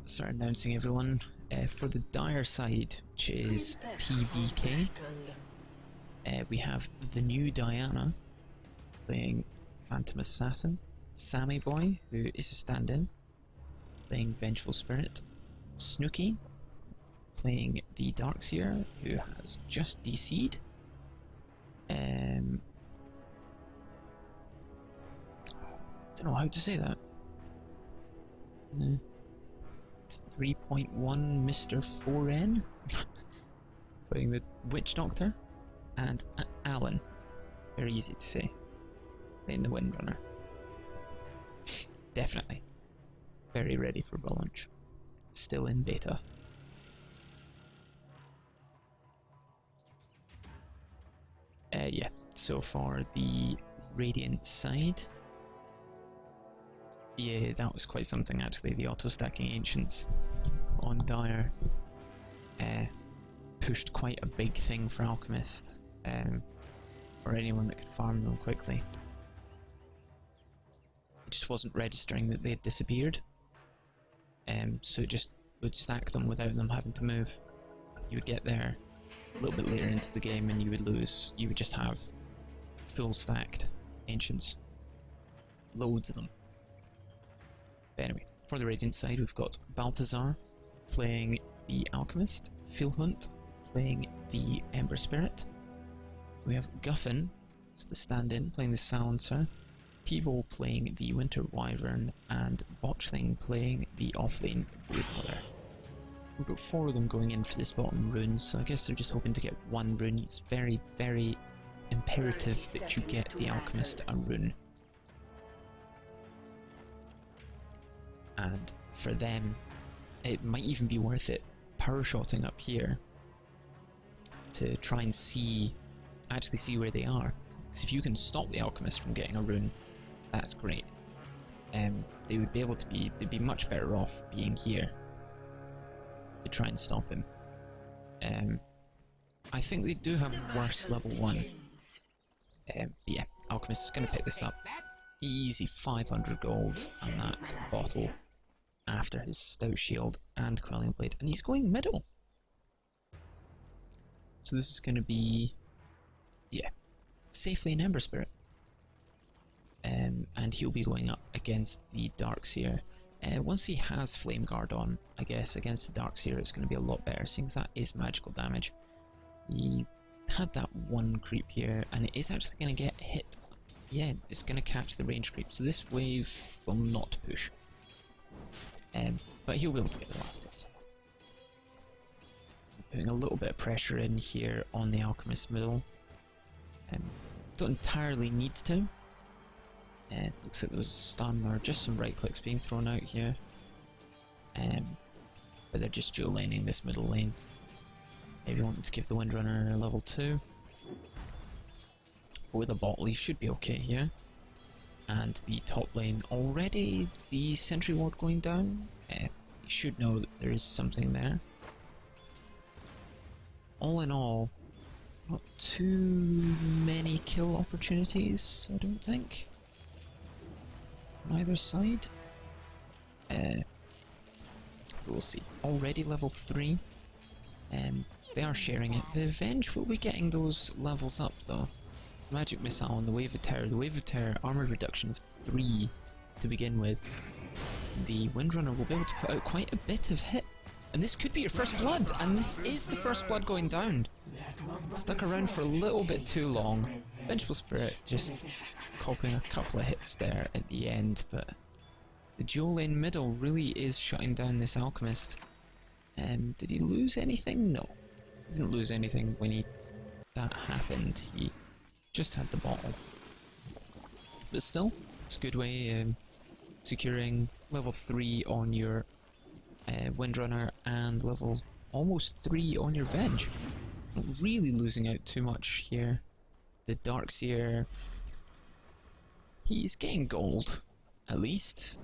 start announcing everyone. For the dire side, which is PBK, we have the new Diana playing Phantom Assassin, Sammy Boy, who is a stand-in, playing Vengeful Spirit, Snooky, playing the Darkseer, who has just DC'd, don't know how to say that. 3.1 Mr. 4N playing the Witch Doctor, and Alan, very easy to say, playing the Windrunner. Definitely very ready for launch. Still in beta. Yeah, so for the Radiant side, yeah, that was quite something actually. The auto-stacking Ancients on Dire pushed quite a big thing for Alchemist, or anyone that could farm them quickly. It just wasn't registering that they had disappeared, so it just would stack them without them having to move. You would get there a little bit later into the game and you would lose. You would just have full stacked Ancients. Loads of them. But anyway, for the Radiant side, we've got Balthazar playing the Alchemist, Philhunt playing the Ember Spirit. We have Guffin as the stand-in playing the Silencer, Pivo playing the Winter Wyvern, and Botchling playing the offlane Broodmother. We've got 4 of them going in for this bottom rune, so I guess they're just hoping to get 1 rune. It's very, very imperative that you get the Alchemist a rune. And for them, it might even be worth it power-shotting up here to try and actually see where they are. Because if you can stop the Alchemist from getting a rune, that's great. They would be able to they'd be much better off being here to try and stop him. I think they do have worse level 1. But yeah, Alchemist is going to pick this up. Easy 500 gold, and that's a bottle after his Stout Shield and Quelling Blade, and he's going middle. So this is going to be, yeah, safely an Ember Spirit. And he'll be going up against the Darkseer. Once he has Flame Guard on, I guess against the Darkseer it's going to be a lot better, seeing as that is magical damage. He had that 1 creep here, and it is actually going to get hit. Yeah, it's going to catch the range creep, so this wave will not push. But he'll be able to get the last hits. Putting a little bit of pressure in here on the Alchemist middle. Don't entirely need to. Looks like there was a stun or just some right clicks being thrown out here. But they're just dual laning this middle lane. Maybe wanting to give the Windrunner a level 2. But with a bottle, he should be okay here. And the top lane already, the Sentry Ward going down. You should know that there is something there. All in all, not too many kill opportunities, I don't think, on either side. We'll see. Already level 3. They are sharing it. The Venge will be getting those levels up though. Magic Missile and the Wave of Terror. The Wave of Terror, armor reduction of 3 to begin with. The Windrunner will be able to put out quite a bit of hit. And this could be your first blood, and this is the first blood going down. Stuck around for a little bit too long. Vengeful Spirit just copying a couple of hits there at the end, but the dual lane middle really is shutting down this Alchemist. Did he lose anything? No. He didn't lose anything when that happened. He just had the bottle. But still, it's a good way securing level 3 on your Windrunner and level almost 3 on your Venge. Not really losing out too much here. The Darkseer, he's getting gold, at least.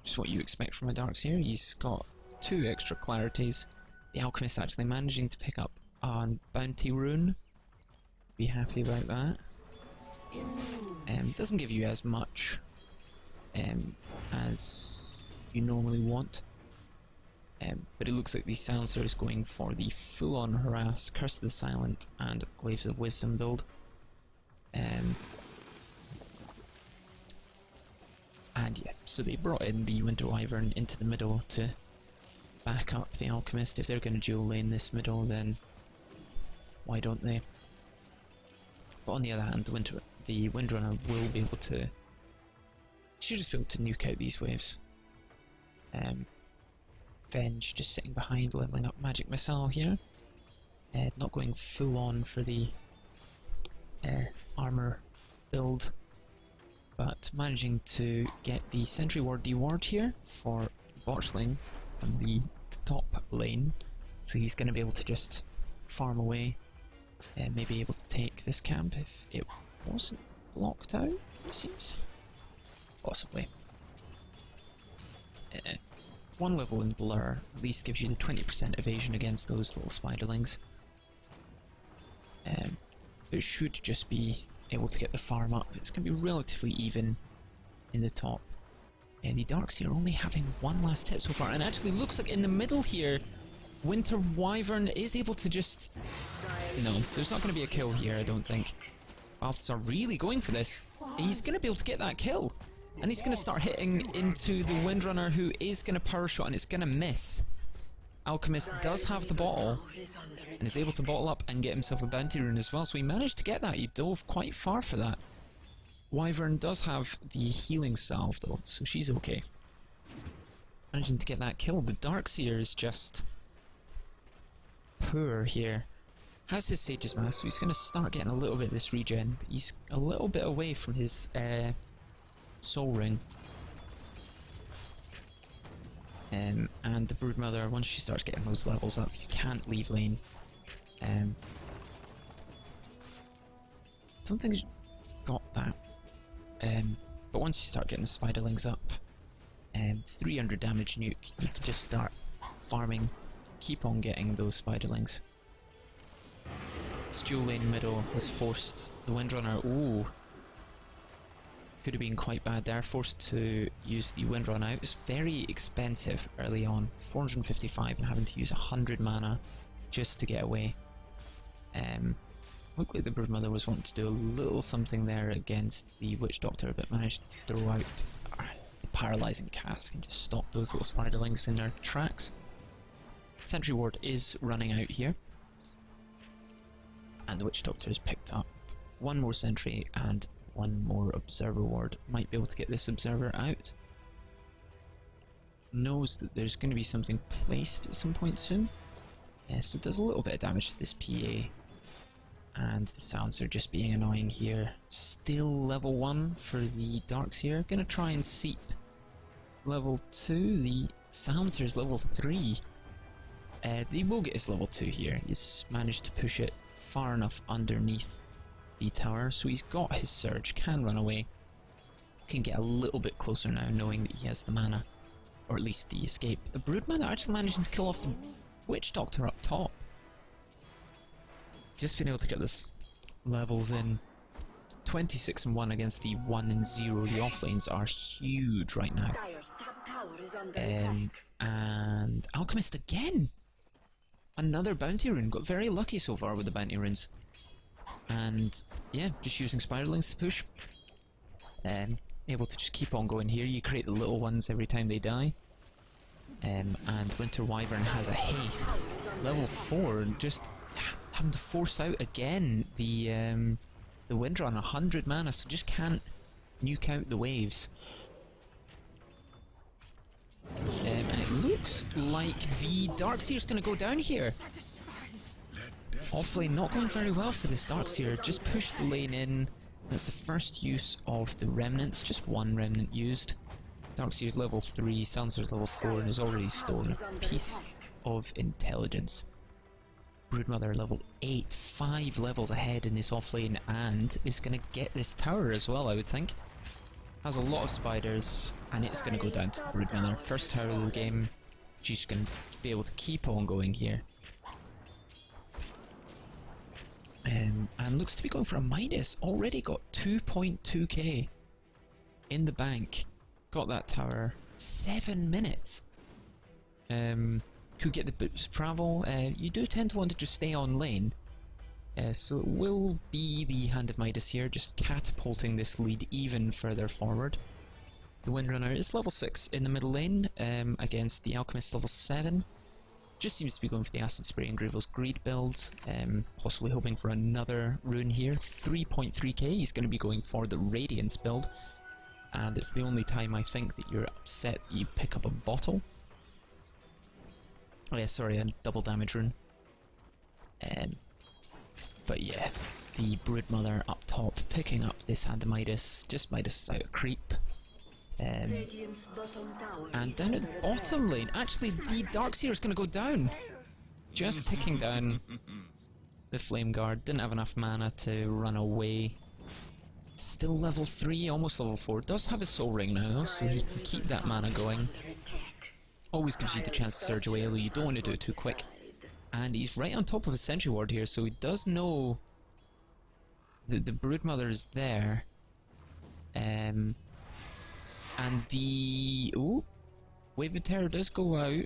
Just what you expect from a Darkseer. He's got 2 extra clarities. The Alchemist actually managing to pick up a bounty rune. Be happy about that. Doesn't give you as much as you normally want. But it looks like the Silencer is going for the full-on Harass, Curse of the Silent, and Glaives of Wisdom build. And yeah, so they brought in the Winter Wyvern into the middle to back up the Alchemist. If they're going to dual lane this middle, then why don't they? But on the other hand, the Windrunner will be able to... should just be able to nuke out these waves. Venge just sitting behind, leveling up Magic Missile here. Not going full on for the armor build, but managing to get the Sentry Ward deward here for botch lane on the top lane, so he's going to be able to just farm away and maybe able to take this camp if it wasn't blocked out, it seems. Possibly. One level in Blur at least gives you the 20% evasion against those little spiderlings. It should just be able to get the farm up. It's going to be relatively even in the top. The Darkseer only having one last hit so far, and actually looks like in the middle here, Winter Wyvern is able to just... no, there's not going to be a kill here, I don't think. Balthazar really going for this. He's going to be able to get that kill. And he's going to start hitting into the Windrunner, who is going to power shot, and it's going to miss. Alchemist does have the bottle, and is able to bottle up and get himself a bounty rune as well, so he managed to get that. He dove quite far for that. Wyvern does have the healing salve though, so she's okay. Managing to get that kill. The Darkseer is just poor here. Has his Sage's Mask, so he's going to start getting a little bit of this regen, but he's a little bit away from his Soul Ring. And the Broodmother, once she starts getting those levels up, you can't leave lane. Don't think it's got that. But once you start getting the Spiderlings up, 300 damage nuke, you can just start farming, keep on getting those Spiderlings. This dual lane middle has forced the Windrunner, ooh, could have been quite bad there, forced to use the Windrun out. It's very expensive early on, 455 and having to use 100 mana just to get away. Looked like the Broodmother was wanting to do a little something there against the Witch Doctor, but managed to throw out the Paralysing Cask and just stop those little Spiderlings in their tracks. Sentry Ward is running out here, and the Witch Doctor has picked up one more Sentry and one more Observer Ward. Might be able to get this Observer out. Knows that there's going to be something placed at some point soon. So it does a little bit of damage to this PA. And the Silencer just being annoying here. Still level 1 for the Darkseer. Gonna try and seep level 2. The Silencer is level 3. They will get his level 2 here. He's managed to push it far enough underneath the tower, so he's got his Surge, can run away. Can get a little bit closer now, knowing that he has the mana. Or at least the escape. The Broodmother actually managing to kill off the Witch Doctor up top. Just being able to get this levels in. 26 and 1 against the 1 and 0. The offlanes are huge right now. And Alchemist again! Another bounty rune. Got very lucky so far with the bounty runes. And yeah, just using Spiderlings to push. Able to just keep on going here. You create the little ones every time they die. And Winter Wyvern has a haste. Level 4, just having to force out again the Windrunner, 100 mana, so just can't nuke out the waves. And it looks like the Darkseer's going to go down here. Offlane not going very well for this Darkseer, just pushed the lane in. That's the first use of the Remnants, just one Remnant used. Darkseer's level 3, Silencer's level 4, and has already stolen a piece of intelligence. Broodmother level 8, 5 levels ahead in this offlane, and is going to get this tower as well, I would think. Has a lot of spiders, and it's going to go down to the Broodmother. First tower of the game, she's going to be able to keep on going here. And looks to be going for a Midas. Already got 2.2k in the bank. Got that tower. 7 minutes. could get the boots of travel. You do tend to want to just stay on lane. So it will be the Hand of Midas here, just catapulting this lead even further forward. The Windrunner is level 6 in the middle lane, against the Alchemist level 7. Just seems to be going for the Acid Spray and Gravel's Greed build, possibly hoping for another rune here. 3.3k, he's going to be going for the Radiance build, and it's the only time I think that you're upset that you pick up a bottle. Oh yeah, sorry, a double damage rune. But yeah, the Broodmother up top picking up this Hand of Midas, just Midas out of creep. And down at the bottom lane, actually the Darkseer is going to go down. Just ticking down. The Flame Guard didn't have enough mana to run away. Still level 3, almost level 4. Does have a Soul Ring now, so he can keep that mana going. Always gives you the chance to surge away, although you don't want to do it too quick. And he's right on top of a Sentry Ward here, so he does know that the Broodmother is there. And the... ooh, Wave of Terror does go out.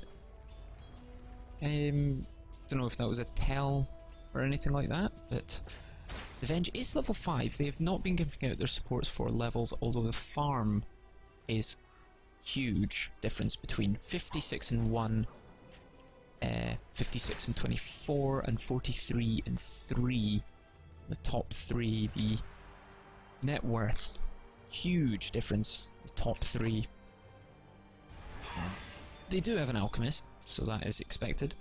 Don't know if that was a tell or anything like that, but the Venge is level 5. They have not been giving out their supports for levels, although the farm is huge difference between 56 and 1, 56 and 24, and 43 and 3. The top 3, the net worth, huge difference. The top 3. They do have an Alchemist, so that is expected.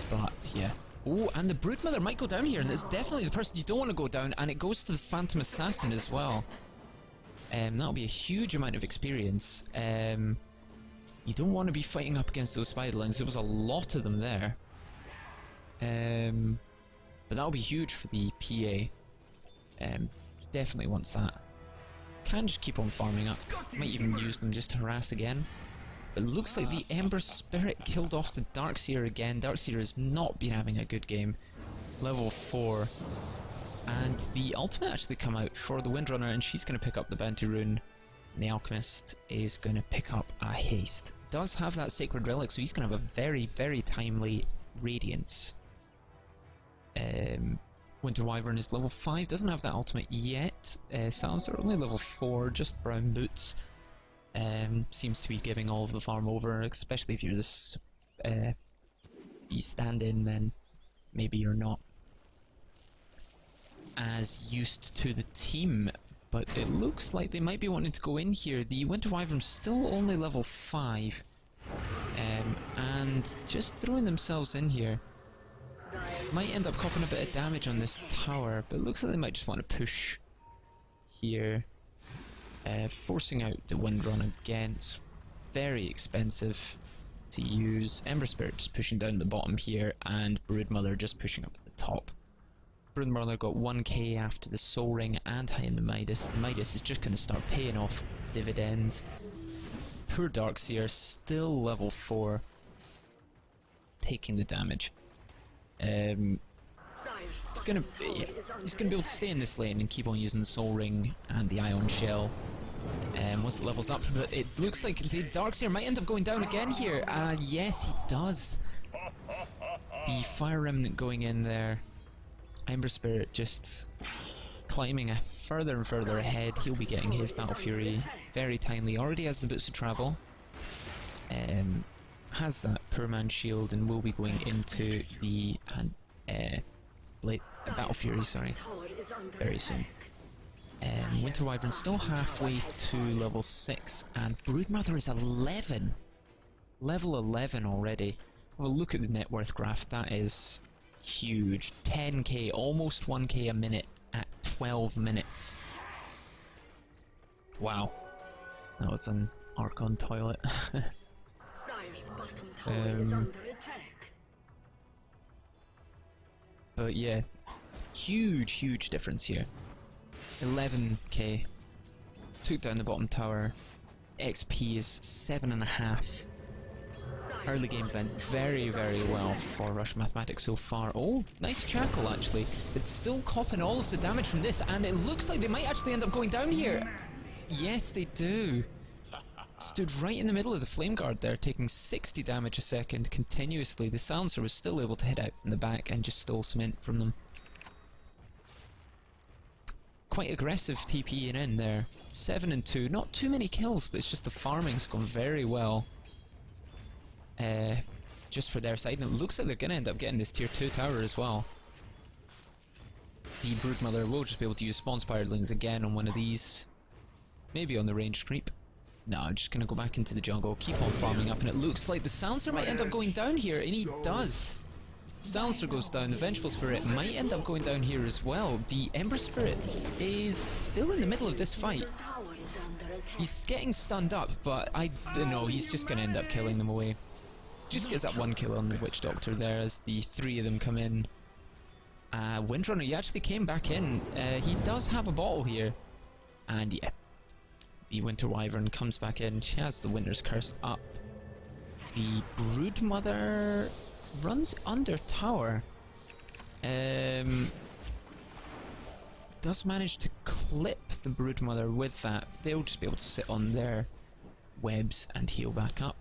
But yeah. Oh, and the Broodmother might go down here, and it's definitely the person you don't want to go down, and it goes to the Phantom Assassin as well. That'll be a huge amount of experience. You don't want to be fighting up against those Spiderlings. There was a lot of them there. But that'll be huge for the PA. Definitely wants that. Can just keep on farming up. Might even use them just to harass again. But it looks like the Ember Spirit killed off the Darkseer again. Darkseer has not been having a good game. Level 4. And the ultimate actually come out for the Windrunner, and she's going to pick up the Bounty Rune. And the Alchemist is going to pick up a Haste. Does have that Sacred Relic, so he's going to have a very, very timely Radiance. Winter Wyvern is level 5, doesn't have that ultimate yet. Silencer only level 4, just brown boots. Seems to be giving all of the farm over, especially if you're this you stand in, then maybe you're not as used to the team. But it looks like they might be wanting to go in here. The Winter Wyvern's still only level 5, and just throwing themselves in here. Might end up copping a bit of damage on this tower, but it looks like they might just want to push here. Forcing out the Windrun again. It's very expensive to use. Ember Spirit just pushing down the bottom here, and Broodmother just pushing up at the top. Broodmother got 1k after the Soul Ring and high in the Midas. The Midas is just going to start paying off dividends. Poor Darkseer, still level 4, taking the damage. He's gonna be able to stay in this lane and keep on using the Soul Ring and the Ion Shell. Once it levels up, but it looks like the Darkseer might end up going down again here. Yes, he does. The Fire Remnant going in there. Ember Spirit just climbing further and further ahead. He'll be getting his Battle Fury very timely. Already has the Boots of Travel. Has that Perman Shield and will be going into the Battle Fury, sorry, very soon. Winter Wyvern still halfway to level 6, and Broodmother is 11. Level 11 already. Have a look at the net worth graph, that is huge. 10k, almost 1k a minute at 12 minutes. Wow. That was an Archon toilet. But yeah, huge difference here. 11k. Took down the bottom tower. XP is 7.5. Early game went very well for Rush Mathematics so far. Oh, nice Jackal actually. It's still copping all of the damage from this, and it looks like they might actually end up going down here. Yes, they do. stood right in the middle of the flame guard there, taking 60 damage a second continuously. The silencer was still able to hit out from the back and just stole some int from them. Quite aggressive TPing in there. 7 and 2, not too many kills, but it's just the farming's gone very well. Just for their side, and it looks like they're going to end up getting this tier 2 tower as well. The Broodmother will just be able to use Spawn Spiderlings again on one of these. Maybe on the range creep. No, I'm just going to go back into the jungle, keep on farming up, and it looks like the Silencer might end up going down here, and he does. Silencer goes down, the Vengeful Spirit might end up going down here as well. The Ember Spirit is still in the middle of this fight. He's getting stunned up, but I don't know, he's just going to end up killing them away. Just gets that one kill on the Witch Doctor there as the three of them come in. Windrunner, he actually came back in. He does have a bottle here. And yeah, the Winter Wyvern comes back in. She has the Winter's Curse up. The Broodmother runs under tower. Does manage to clip the Broodmother with that. They'll just be able to sit on their webs and heal back up.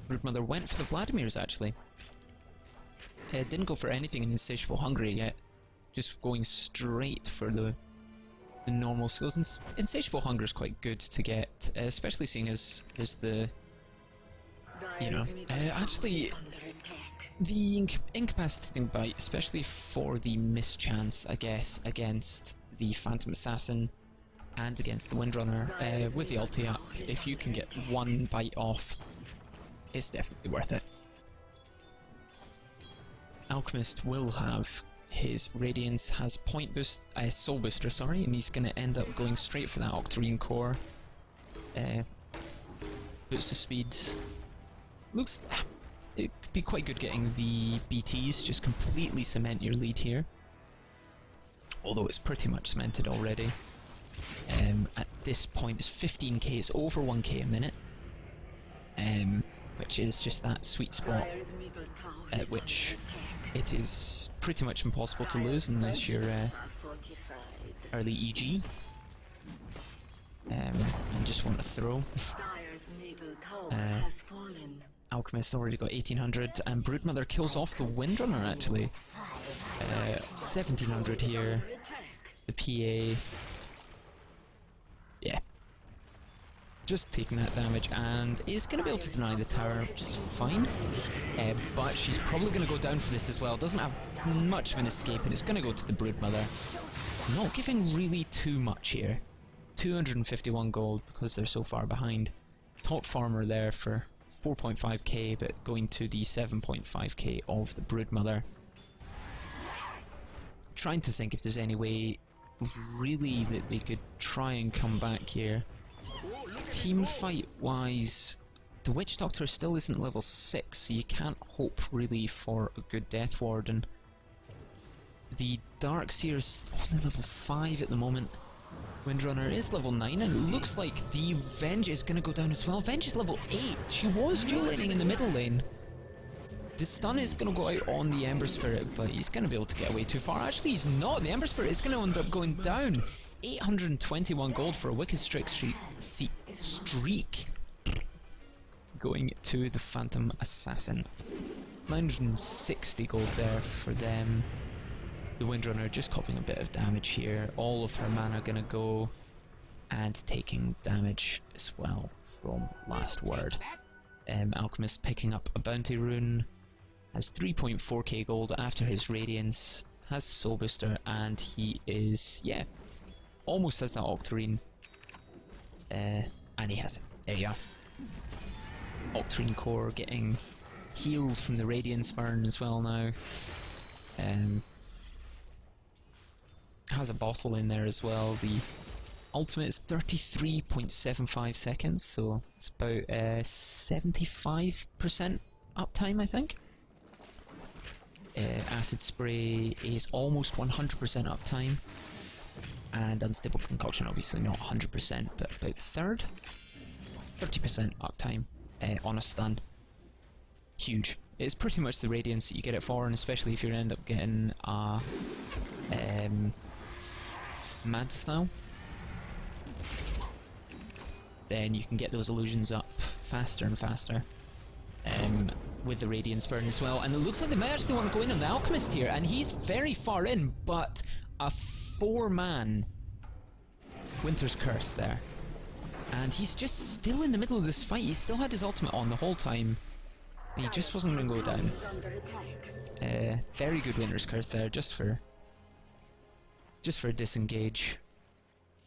Broodmother went for the Vladimirs actually. Didn't go for anything in Insatiable Hunger yet. Just going straight for the normal skills. Insatiable Hunger is quite good to get, especially seeing as there's the, you know, actually the Incapacitating Bite, especially for the mischance, I guess, against the Phantom Assassin and against the Windrunner, with the ulti up, if you can get one bite off, it's definitely worth it. Alchemist will have his Radiance, has point boost, soul booster, sorry, and he's going to end up going straight for that Octarine core. Boost the speed. Looks, it could be quite good getting the BTs, just completely cement your lead here. Although it's pretty much cemented already. At this point, it's 15k, it's over 1k a minute. Which is just that sweet spot at which it is pretty much impossible to lose unless you're early EG. And just want to throw. Alchemist already got 1800, and Broodmother kills off the Windrunner actually. 1700 here. The PA. Yeah. Just taking that damage and is going to be able to deny the tower, which is fine. But she's probably going to go down for this as well. Doesn't have much of an escape, and it's going to go to the Broodmother. Not giving really too much here. 251 gold because they're so far behind. Top farmer there for 4.5k, but going to the 7.5k of the Broodmother. Trying to think if there's any way really that they could try and come back here. Team fight wise, the Witch Doctor still isn't level 6, so you can't hope really for a good Death Warden. The Darkseer is only level 5 at the moment. Windrunner is level 9, and it looks like the Venge is going to go down as well. Venge is level 8. She was dual laning in the middle lane. The stun is going to go out on the Ember Spirit, but he's going to be able to get away too far. Actually, he's not. The Ember Spirit is going to end up going down. 821 gold for a Wicked Strike streak. Going to the Phantom Assassin. 960 gold there for them. The Windrunner just copying a bit of damage here. All of her mana gonna go, and taking damage as well from Last Word. Alchemist picking up a Bounty Rune. Has 3.4k gold after his Radiance. Has Soul Booster, and he is, yeah, almost has that Octarine. And he has it. There you are. Octarine core getting healed from the Radiance burn as well now. Has a bottle in there as well. The ultimate is 33.75 seconds, so it's about 75% uptime, I think. Acid Spray is almost 100% uptime. And Unstable Concoction, obviously not 100%, but about third. 30% uptime on a stun. Huge. It's pretty much the Radiance that you get it for, and especially if you end up getting a Mad Style. then you can get those illusions up faster and faster. With the Radiance Burn as well. And it looks like they might actually want to go in on the Alchemist here, and he's very far in, but a 4-man Winter's Curse there. And he's just still in the middle of this fight. He still had his ultimate on the whole time. He just wasn't going to go down. Very good Winter's Curse there, just for a disengage.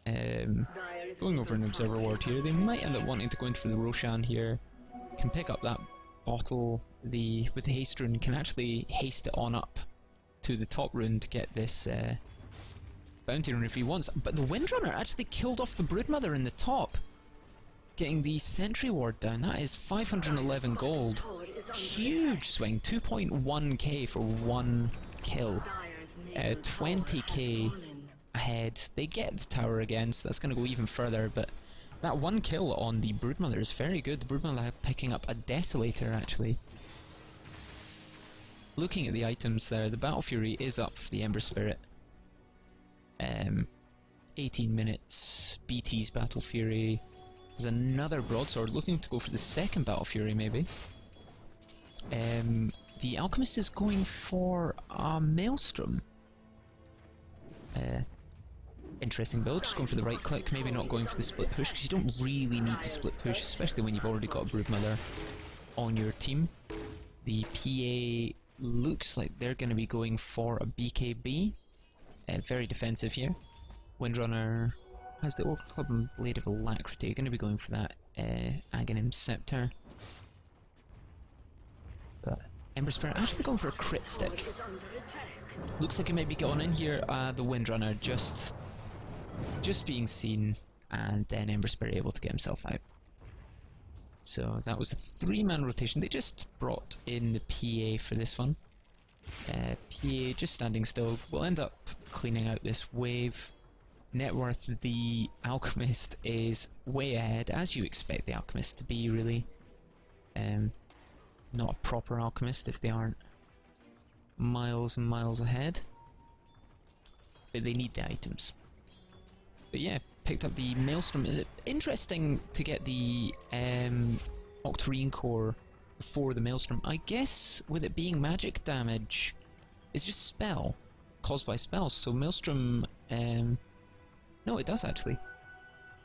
Going over an Observer Ward here. They might end up wanting to go in for the Roshan here. Can pick up that bottle with the haste rune, can actually haste it on up to the top rune to get this bounty rune if he wants. But the Windrunner actually killed off the Broodmother in the top, getting the sentry ward down. That is 511 gold. Huge swing, 2.1k for 1 kill. 20k ahead. They get the tower again, so that's going to go even further, but that 1 kill on the Broodmother is very good. The Broodmother picking up a Desolator, actually. Looking at the items there, the Battle Fury is up for the Ember Spirit. 18 minutes. BT's Battle Fury. There's another Broadsword, looking to go for the second Battle Fury, maybe. The Alchemist is going for a Maelstrom. Interesting build, just going for the right click, maybe not going for the split push, because you don't really need to split push, especially when you've already got a Broodmother on your team. The PA looks like they're going to be going for a BKB. Very defensive here. Windrunner has the Oracle Club and Blade of Alacrity, going to be going for that Aghanim Scepter. But Ember Spirit actually going for a crit stick. Looks like it might be going in here, the Windrunner just being seen, and then Ember Spirit able to get himself out. So that was a 3-man rotation. They just brought in the PA for this one. PA just standing still. We'll end up cleaning out this wave. Net worth, the Alchemist is way ahead, as you expect the Alchemist to be, really. Not a proper Alchemist if they aren't miles and miles ahead. But they need the items. But yeah, picked up the Maelstrom. Interesting to get the Octarine Core before the Maelstrom. I guess with it being magic damage, it's just spell, caused by spells. So Maelstrom, no, it does actually.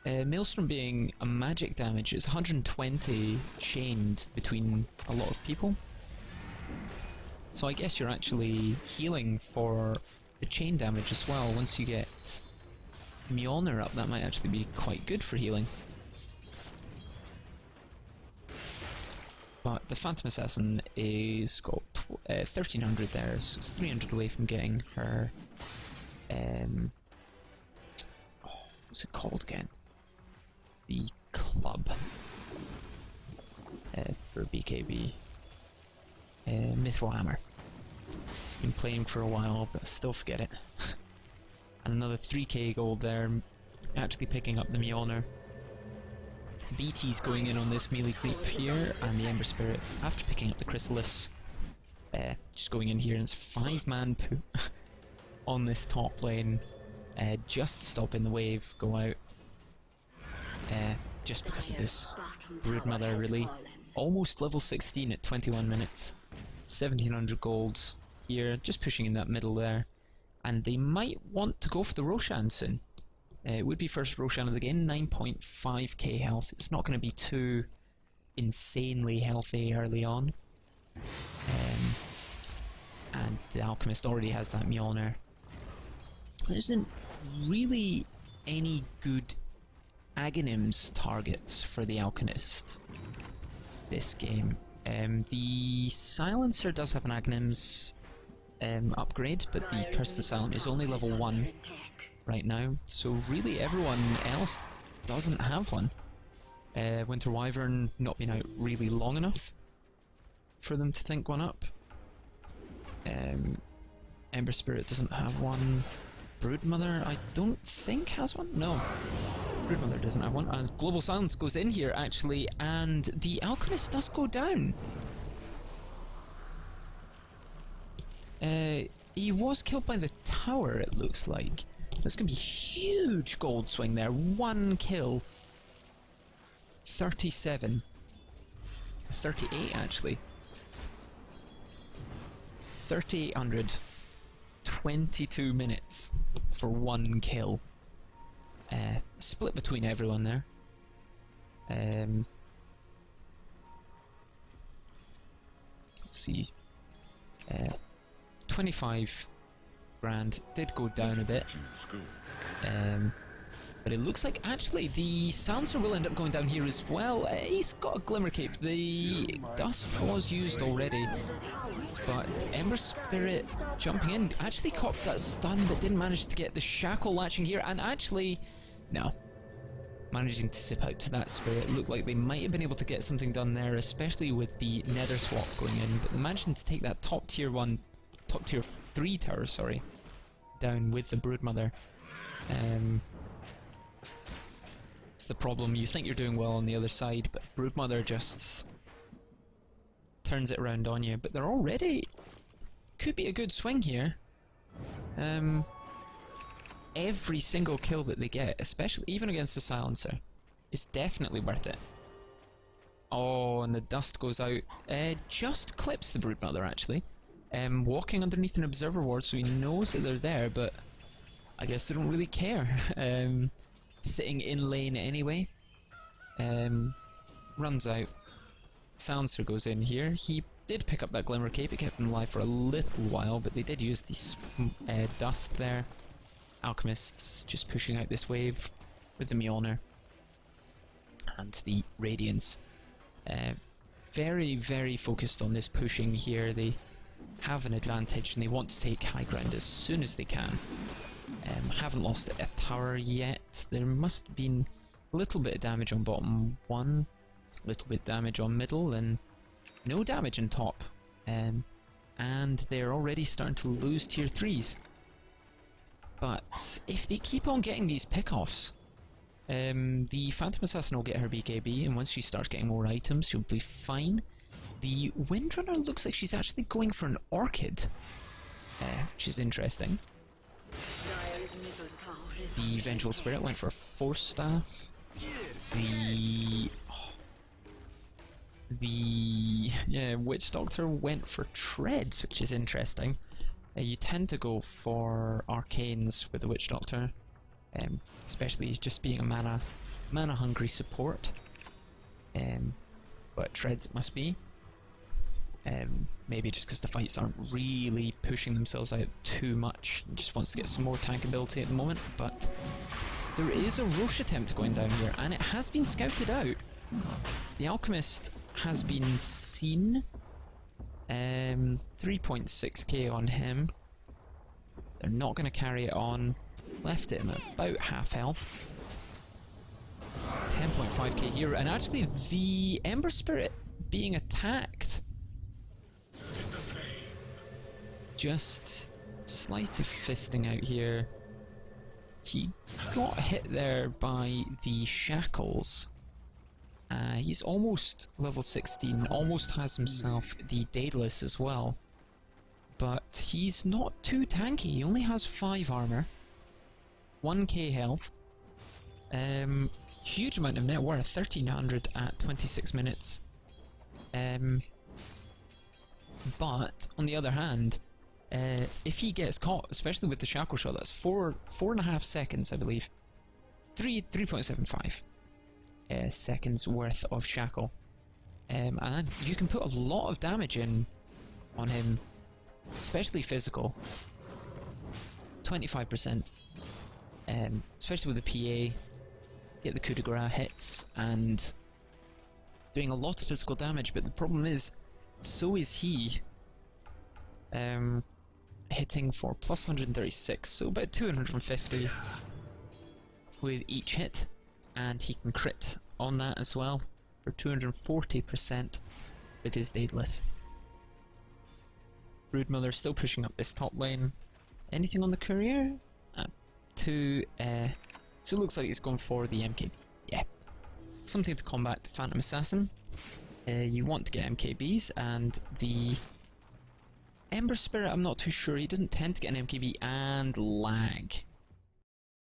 Maelstrom being a magic damage, it's 120 chained between a lot of people. So I guess you're actually healing for the chain damage as well. Once you get Mjolnir up, that might actually be quite good for healing. But the Phantom Assassin is got 1300 there, so it's 300 away from getting her. What's it called again? The club for BKB. Mithril Hammer. Been playing for a while, but I still forget it. And another 3k gold there, actually picking up the Mjolnir. BT's going in on this melee creep here, and the Ember Spirit, after picking up the Chrysalis, just going in here, and it's 5-man poo on this top lane. Just stopping the wave, go out. Just because of this Broodmother, really. Almost level 16 at 21 minutes. 1700 gold here, just pushing in that middle there. And they might want to go for the Roshan soon. It would be first Roshan of the game, 9.5k health. It's not going to be too insanely healthy early on. And the Alchemist already has that Mjolnir. There isn't really any good Aghanims targets for the Alchemist this game. The Silencer does have an Aghanims upgrade, but the Curse of the Silent is only level 1 right now, so really everyone else doesn't have one. Winter Wyvern not been out really long enough for them to think one up. Ember Spirit doesn't have one. Broodmother, I don't think has one. No, Broodmother doesn't have one. Global Silence goes in here actually, and the Alchemist does go down. He was killed by the tower, it looks like. There's going to be huge gold swing there. 1 kill 37. 38 actually. 3800. 22 minutes for one kill. Split between everyone there. Let's see. 25 grand did go down a bit. But it looks like actually the silencer will end up going down here as well. He's got a glimmer cape. The dust was used already, but Ember Spirit jumping in actually caught that stun, but didn't manage to get the shackle latching here. And actually, no, managing to sip out to that spirit. Looked like they might have been able to get something done there, especially with the Nether swap going in. But managing to take that top tier 3 tower, sorry, down with the Broodmother. It's the problem. You think you're doing well on the other side, but Broodmother just turns it around on you. But they're already could be a good swing here. Every single kill that they get, especially even against the silencer, is definitely worth it. Oh, and the dust goes out. Just clips the Broodmother actually. Walking underneath an observer ward, so he knows that they're there, but I guess they don't really care. Sitting in lane anyway. Runs out. Silencer goes in here. He did pick up that Glimmer Cape. It kept him alive for a little while, but they did use the dust there. Alchemists just pushing out this wave with the Mjolnir and the Radiance. Very, very focused on this pushing here. They have an advantage and they want to take high ground as soon as they can. Haven't lost a tower yet. There must have been a little bit of damage on bottom 1, a little bit of damage on middle, and no damage on top. And they're already starting to lose tier 3s. But if they keep on getting these pickoffs, the Phantom Assassin will get her BKB, and once she starts getting more items, she'll be fine. The Windrunner looks like she's actually going for an Orchid, which is interesting. The Vengeful Spirit went for a Force Staff. The Witch Doctor went for Treads, which is interesting. You tend to go for Arcanes with the Witch Doctor, especially just being a mana hungry support. But Treads it must be. Maybe just because the fights aren't really pushing themselves out too much. He just wants to get some more tank ability at the moment, but there is a Roche attempt going down here, and it has been scouted out. The Alchemist has been seen. 3.6k on him. They're not going to carry it on. Left it at about half health. 10.5k here, and actually the Ember Spirit being attacked. Just slight of fisting out here. He got hit there by the shackles. He's almost level 16, almost has himself the Daedalus as well. But he's not too tanky, he only has 5 armor, 1k health, huge amount of net worth, 1300 at 26 minutes. But, on the other hand, if he gets caught, especially with the shackle shot, that's 4.5 seconds, I believe. 3.75 seconds worth of shackle. And you can put a lot of damage in on him, especially physical. 25%. Especially with the PA. Get the coup de grace hits and doing a lot of physical damage, but the problem is, so is he. Hitting for plus 136, so about 250 with each hit, and he can crit on that as well for 240% with his Daedalus. Broodmother still pushing up this top lane. Anything on the courier? So it looks like he's going for the MKB. Yeah, something to combat the Phantom Assassin. You want to get MKBs, and the Ember Spirit, I'm not too sure. He doesn't tend to get an MKB, and lag.